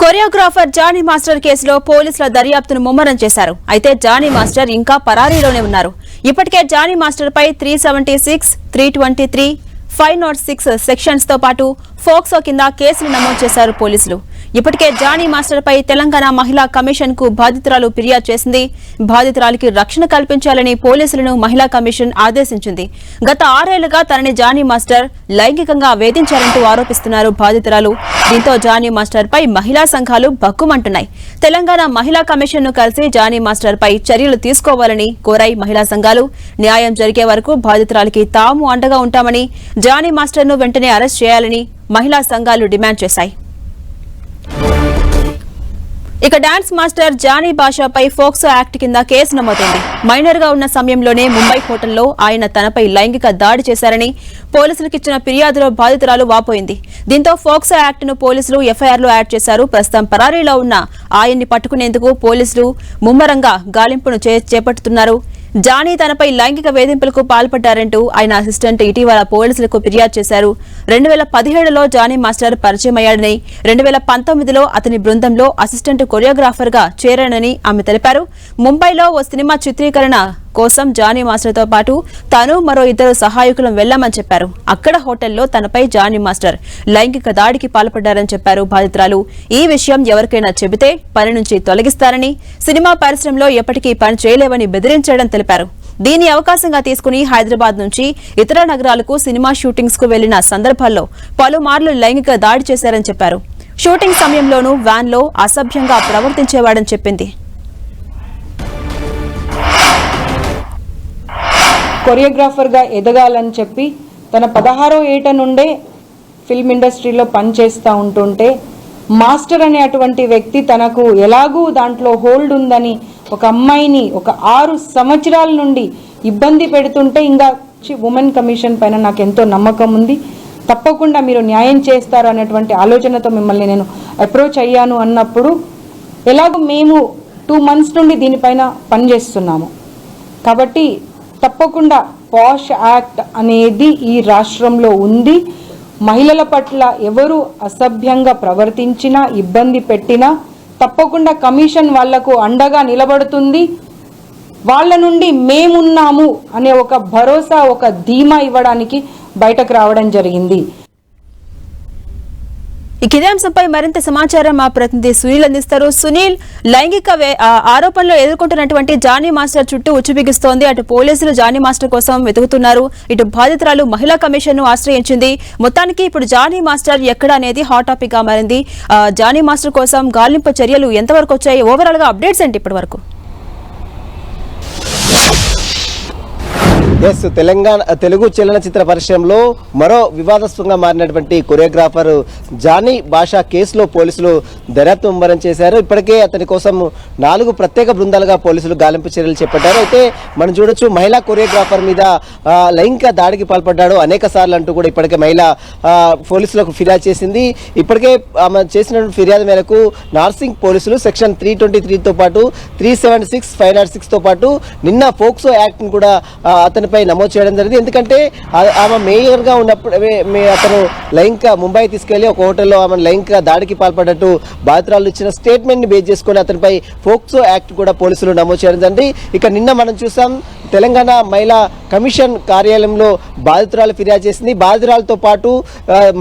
Choreographer Johnny master కేసులో పోలీసుల దర్యాప్తును ముమ్మరం చేశారు. అయితే జానీ మాస్టర్ ఇంకా పరారీలోనే ఉన్నారు. ఇప్పటికే జానీ మాస్టర్ పై 376, 323, 506 సెక్షన్స్ తో పాటు ఫోక్సో కింద కేసులు నమోదు చేశారు పోలీసులు. ఇప్పటికే జానీ మాస్టర్ పై తెలంగాణ మహిళా కమిషన్ కు బాధితురాలు ఫిర్యాదు చేసింది. బాధితురాలికి రక్షణ కల్పించాలని పోలీసులను మహిళా కమిషన్ ఆదేశించింది. గత 6 ఏళ్లుగా తనని జానీ మాస్టర్ లైంగికంగా వేధించారంటూ ఆరోపిస్తున్నారు బాధితురాలు. దీంతో జానీ మాస్టర్ పై మహిళా సంఘాలు బక్కుమంటున్నాయి. తెలంగాణ మహిళా కమిషన్ ను కలిసి జానీ మాస్టర్ పై చర్యలు తీసుకోవాలని కోరాయి మహిళా సంఘాలు. న్యాయం జరిగే వరకు బాధితురాలికి తాము అండగా ఉంటామని, జానీ మాస్టర్ ను వెంటనే అరెస్ట్ చేయాలని మహిళా సంఘాలు డిమాండ్ చేశాయి. ఇక డాన్స్ మాస్టర్ జానీ బాషాపై ఫోక్సో యాక్ట్ కింద కేసు నమోదైంది. మైనర్ గా ఉన్న సమయంలోనే ముంబై హోటల్లో ఆయన తనపై లైంగిక దాడి చేశారని పోలీసులకు ఇచ్చిన ఫిర్యాదులో బాధితురాలు వాపోయింది. దీంతో ఫోక్సో యాక్ట్ ను పోలీసులు ఎఫ్ఐఆర్ లో యాడ్ చేశారు. ప్రస్తుతం పరారీలో ఉన్న ఆయన్ని పట్టుకునేందుకు పోలీసులు ముమ్మరంగా గాలింపును చేపడుతున్నారు. జానీ తనపై లైంగిక వేధింపులకు పాల్పడ్డారంటూ ఆయన అసిస్టెంట్ ఇటీవల పోలీసులకు ఫిర్యాదు చేశారు. 2017లో జానీ మాస్టర్ పరిచయమయ్యాడని, 2019లో అతని బృందంలో అసిస్టెంట్ కొరియోగ్రాఫర్ గా చేరానని ఆమె తెలిపారు. ముంబైలో ఓ సినిమా చిత్రీకరణ కోసం జానీ మాస్టర్ తో పాటు తాను మరో 2 సహాయకులను వెళ్లామని చెప్పారు. అక్కడ హోటల్లో తనపై జానీ మాస్టర్ లైంగిక దాడికి పాల్పడ్డారని చెప్పారు బాధితురాలు. ఈ విషయం ఎవరికైనా చెబితే పని నుంచి తొలగిస్తారని, సినిమా పరిశ్రమలో ఎప్పటికీ పని చేయలేవని బెదిరించాడని తెలిపారు. దీని అవకాశంగా తీసుకుని హైదరాబాద్ నుంచి ఇతర నగరాలకు సినిమా షూటింగ్స్ కు వెళ్లిన సందర్భాల్లో పలుమార్లు లైంగిక దాడి చేశారని చెప్పారు. షూటింగ్ సమయంలోనూ వ్యాన్ లో అసభ్యంగా ప్రవర్తించేవాడని చెప్పింది. కొరియోగ్రాఫర్గా ఎదగాలని చెప్పి తన 16వ ఏట నుండే ఫిల్మ్ ఇండస్ట్రీలో పనిచేస్తూ ఉంటుంటే మాస్టర్ అనే అటువంటి వ్యక్తి తనకు ఎలాగూ దాంట్లో హోల్డ్ ఉందని ఒక అమ్మాయిని ఒక 6 సంవత్సరాల నుండి ఇబ్బంది పెడుతుంటే ఇంకా ఉమెన్ కమిషన్ పైన నాకు ఎంతో నమ్మకం ఉంది. తప్పకుండా మీరు న్యాయం చేస్తారు అనేటువంటి ఆలోచనతో మిమ్మల్ని నేను అప్రోచ్ అయ్యాను అన్నప్పుడు ఎలాగో మేము 2 months నుండి దీనిపైన పనిచేస్తున్నాము కాబట్టి తప్పకుండా పాష్ యాక్ట్ అనేది ఈ రాష్ట్రంలో ఉంది. మహిళల పట్ల ఎవరు అసభ్యంగా ప్రవర్తించినా, ఇబ్బంది పెట్టినా తప్పకుండా కమిషన్ వాళ్లకు అండగా నిలబడుతుంది. వాళ్ళ నుండి మేమున్నాము అనే ఒక భరోసా, ఒక ధీమా ఇవ్వడానికి బయటకు రావడం జరిగింది. ఇదే అంశంపై మరింత సమాచారం మా ప్రతినిధి సునీల్ అందిస్తారు. సునీల్, లైంగిక ఆరోపణలు ఎదుర్కొంటున్నటువంటి జానీ మాస్టర్ చుట్టూ ఉచ్చుబిగిస్తోంది. అటు పోలీసులు జానీ మాస్టర్ కోసం వెతుకుతున్నారు, ఇటు బాధితురాలు మహిళా కమిషన్ ను ఆశ్రయించింది. మొత్తానికి ఇప్పుడు జానీ మాస్టర్ ఎక్కడ అనేది హాట్ టాపిక్ గా మారింది. జానీ మాస్టర్ కోసం గాలింపు చర్యలు ఎంతవరకు వచ్చాయి? ఓవరాల్ గా అప్డేట్స్ ఏంటి ఇప్పటి వరకు? తెలంగాణ తెలుగు చలనచిత్ర పరిశ్రమలో మరో వివాదాస్పదంగా మారినటువంటి కొరియోగ్రాఫర్ జానీ బాషా కేసులో పోలీసులు దర్యాప్తు ముమ్మరం చేశారు. ఇప్పటికే అతని కోసం 4 ప్రత్యేక బృందాలుగా పోలీసులు గాలింపు చర్యలు చేపట్టారు. అయితే మనం చూడొచ్చు, మహిళా కొరియోగ్రాఫర్ మీద లైంగిక దాడికి పాల్పడ్డాడు అనేక సార్లు అంటూ కూడా ఇప్పటికే మహిళ పోలీసులకు ఫిర్యాదు చేసింది. ఇప్పటికే ఆమె చేసిన ఫిర్యాదు మేరకు నార్సింగ్ పోలీసులు సెక్షన్ 323తో పాటు 376, 506తో పాటు నిన్న ఫోక్సో యాక్ట్ ను కూడా అతనిపై నమోదు చేయడం జరిగింది. ఎందుకంటే ఆమె మేయర్గా ఉన్నప్పుడు అతను ముంబై తీసుకెళ్లి ఒక హోటల్లో ఆమె లైంగిక దాడికి పాల్పడ్డట్టు బాధితురాలు ఇచ్చిన స్టేట్మెంట్ ని బేస్ చేసుకుని అతనిపై ఫోక్సో యాక్ట్ కూడా పోలీసులు నమోదు చేయడం జరిగింది. ఇక నిన్న మనం చూసాం, తెలంగాణ మహిళా కమిషన్ కార్యాలయంలో బాధితురాలు ఫిర్యాదు చేసింది. బాధితురాలతో పాటు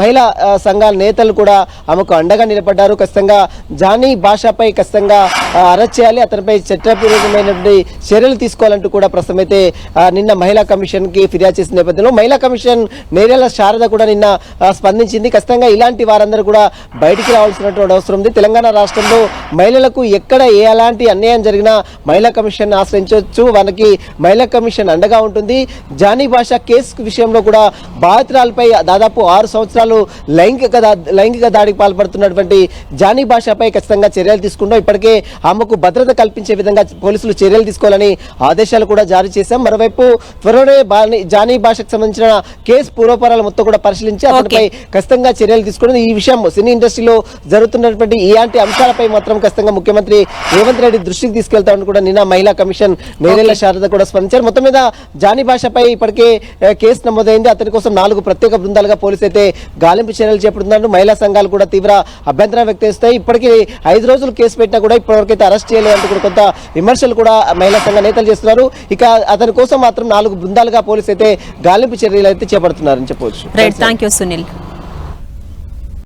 మహిళా సంఘాల నేతలు కూడా ఆమెకు అండగా నిలబడ్డారు. ఖచ్చితంగా జానీ బాషాపై ఖచ్చితంగా అరెస్ట్ చేయాలి, అతనిపై చట్టపరమైనటువంటి చర్యలు తీసుకోవాలంటూ కూడా ప్రస్తుతం అయితే నిన్న మహిళా కమిషన్ కి ఫిర్యాదు చేసిన నేపథ్యంలో మహిళా కమిషన్ నేరేళ్ల శారద కూడా నిన్న స్పందించింది. ఖచ్చితంగా ఇలాంటి వారందరూ కూడా బయటికి రావాల్సినటువంటి అవసరం ఉంది. తెలంగాణ రాష్ట్రంలో మహిళలకు ఎక్కడ ఎలాంటి అన్యాయం జరిగినా మహిళా కమిషన్ ఆశ్రయించవచ్చు, వారికి మహిళా కమిషన్ అండగా ఉంటుంది. జానీ బాషా కేసు విషయంలో కూడా బాధితురాలపై దాదాపు 6 సంవత్సరాలు లైంగిక దాడికి పాల్పడుతున్నటువంటి జానీ బాషాపై ఖచ్చితంగా చర్యలు తీసుకుంటాం. ఇప్పటికే ఆమెకు భద్రత కల్పించే విధంగా పోలీసులు చర్యలు తీసుకోవాలని ఆదేశాలు కూడా జారీ చేశాం. మరోవైపు త్వరలోనే జానీ భాషకు సంబంధించిన కేసు పూర్వపరాలు మొత్తం కూడా పరిశీలించి అతనిపై ఖచ్చితంగా చర్యలు తీసుకోవడం, ఈ విషయం సినీ ఇండస్ట్రీలో జరుగుతున్నటువంటి ఇలాంటి అంశాలపై మాత్రం ఖచ్చితంగా ముఖ్యమంత్రి రేవంత్ రెడ్డి దృష్టికి తీసుకెళ్తామని కూడా నిన్న మహిళా కమిషన్ నేరేళ్ల శారద కూడా స్పందించారు. మొత్తం మీద జానీ భాషపై ఇప్పటికే కేసు నమోదైంది. అతని కోసం 4 ప్రత్యేక బృందాలుగా పోలీసు అయితే గాలింపు చర్యలు చేపడుతున్నారు. మహిళా సంఘాలు కూడా తీవ్ర అభ్యంతరం వ్యక్తం చేస్తాయి. ఇప్పటికీ 5 రోజులు కేసు పెట్టినా కూడా ఇప్పటివరకైతే అరెస్ట్ చేయలేదంటూ కూడా కొంత విమర్శలు కూడా మహిళా సంఘ నేతలు చేస్తున్నారు. ఇక అతని కోసం మాత్రం 4 బృందాలుగా పోలీసు అయితే గాలింపు చర్యలు అయితే చేపడుతున్నారని చెప్పవచ్చు. Right, thank you Sunil.